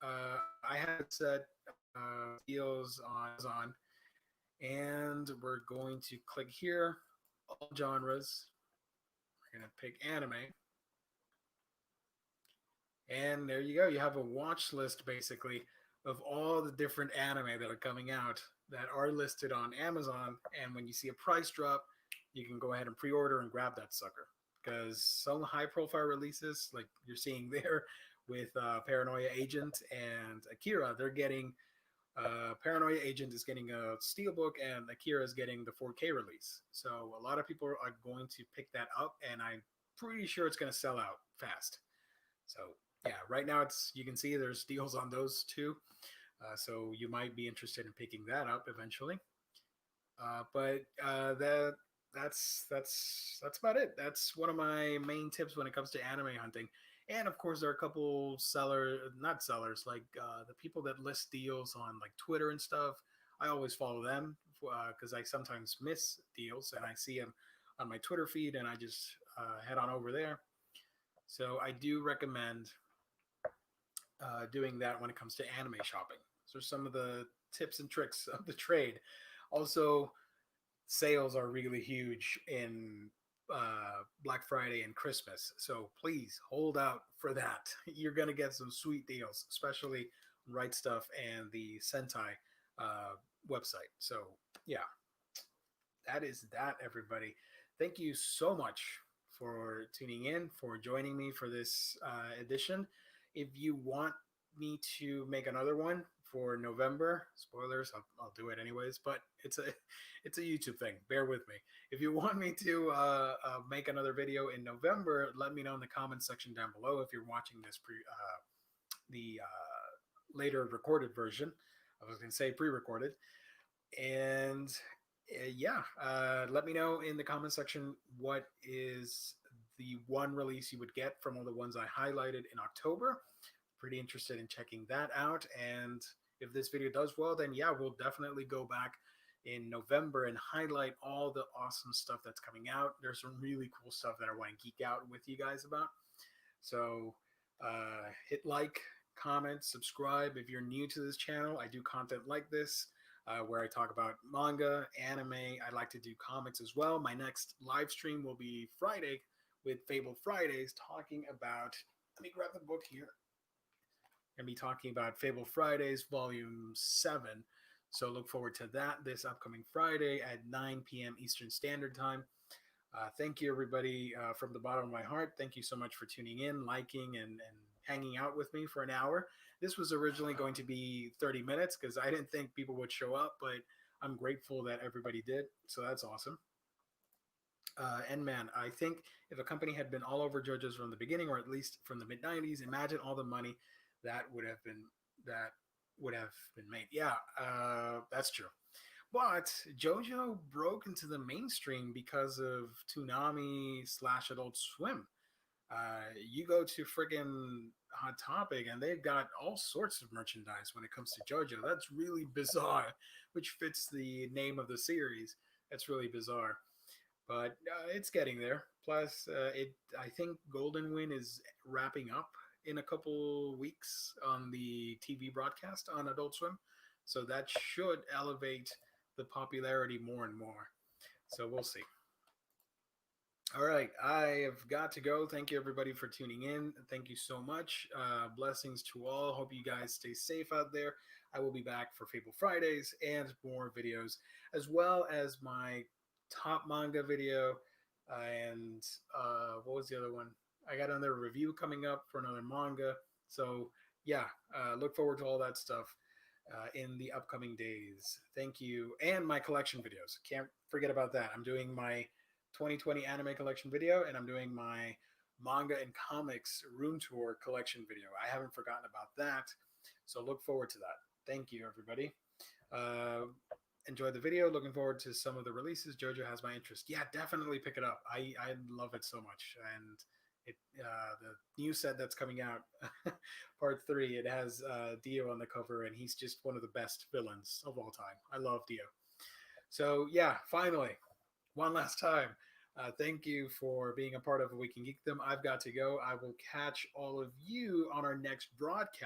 I have it set deals on Amazon, and we're going to click here, all genres. We're going to pick anime, and there you go. You have a watch list basically of all the different anime that are coming out that are listed on Amazon. And when you see a price drop, you can go ahead and pre-order and grab that sucker. Because some high-profile releases, like you're seeing there with Paranoia Agent and Akira, they're getting Paranoia Agent is getting a Steelbook, and Akira is getting the 4K release. So a lot of people are going to pick that up, and I'm pretty sure it's going to sell out fast. So yeah, right now it's you can see there's deals on those two. So you might be interested in picking that up eventually. But that's about it. That's one of my main tips when it comes to anime hunting. And of course, there are a couple not sellers, like the people that list deals on like Twitter and stuff. I always follow them because I sometimes miss deals and I see them on my Twitter feed, and I just head on over there. So I do recommend doing that when it comes to anime shopping. So some of the tips and tricks of the trade. Also, sales are really huge in Black Friday and Christmas. So please hold out for that. You're going to get some sweet deals, especially Right Stuff and the Sentai uh, website. So, yeah, that is that, everybody. Thank you so much for tuning in, for joining me for this edition. If you want me to make another one for November, spoilers, I'll do it anyways, but it's a YouTube thing. Bear with me. If you want me to make another video in November, let me know in the comments section down below if you're watching this the later recorded version. I was going to say pre-recorded. And yeah, let me know in the comment section what is the one release you would get from all the ones I highlighted in October. Pretty interested in checking that out. And if this video does well, then yeah, we'll definitely go back in November and highlight all the awesome stuff that's coming out. There's some really cool stuff that I want to geek out with you guys about. So hit like, comment, subscribe. If you're new to this channel, I do content like this where I talk about manga, anime. I like to do comics as well. My next live stream will be Friday with Fable Fridays, talking about. Let me grab the book here. I'm going to be talking about Fable Fridays, Volume 7. So look forward to that this upcoming Friday at 9 p.m. Eastern Standard Time. Thank you, everybody, from the bottom of my heart. Thank you so much for tuning in, liking, and hanging out with me for an hour. This was originally going to be 30 minutes because I didn't think people would show up, but I'm grateful that everybody did. So that's awesome. And man, I think if a company had been all over JoJo's from the beginning, or at least from the mid '90s, imagine all the money that that would have been made. Yeah, that's true. But JoJo broke into the mainstream because of Toonami slash Adult Swim. You go to friggin' Hot Topic and they've got all sorts of merchandise when it comes to JoJo. That's really bizarre, which fits the name of the series. That's really bizarre, but it's getting there. Plus, I think Golden Wind is wrapping up in a couple weeks on the TV broadcast on Adult Swim, so that should elevate the popularity more and more. So we'll see. All right, I have got to go. Thank you, everybody, for tuning in. Thank you so much. Blessings to all. Hope you guys stay safe out there. I will be back for Fable Fridays and more videos, as well as my top manga video. And what was the other one? I got another review coming up for another manga. So, yeah, look forward to all that stuff in the upcoming days. Thank you. And my collection videos. Can't forget about that. I'm doing my 2020 anime collection video, and I'm doing my manga and comics room tour collection video. I haven't forgotten about that, so look forward to that. Thank you, everybody. Enjoy the video. Looking forward to some of the releases. JoJo has my interest. Yeah, definitely pick it up. I love it so much, and the new set that's coming out, part 3. It has Dio on the cover, and he's just one of the best villains of all time. I love Dio. So yeah, finally, one last time. Thank you for being a part of A Week in Geekdom. I've got to go. I will catch all of you on our next broadcast.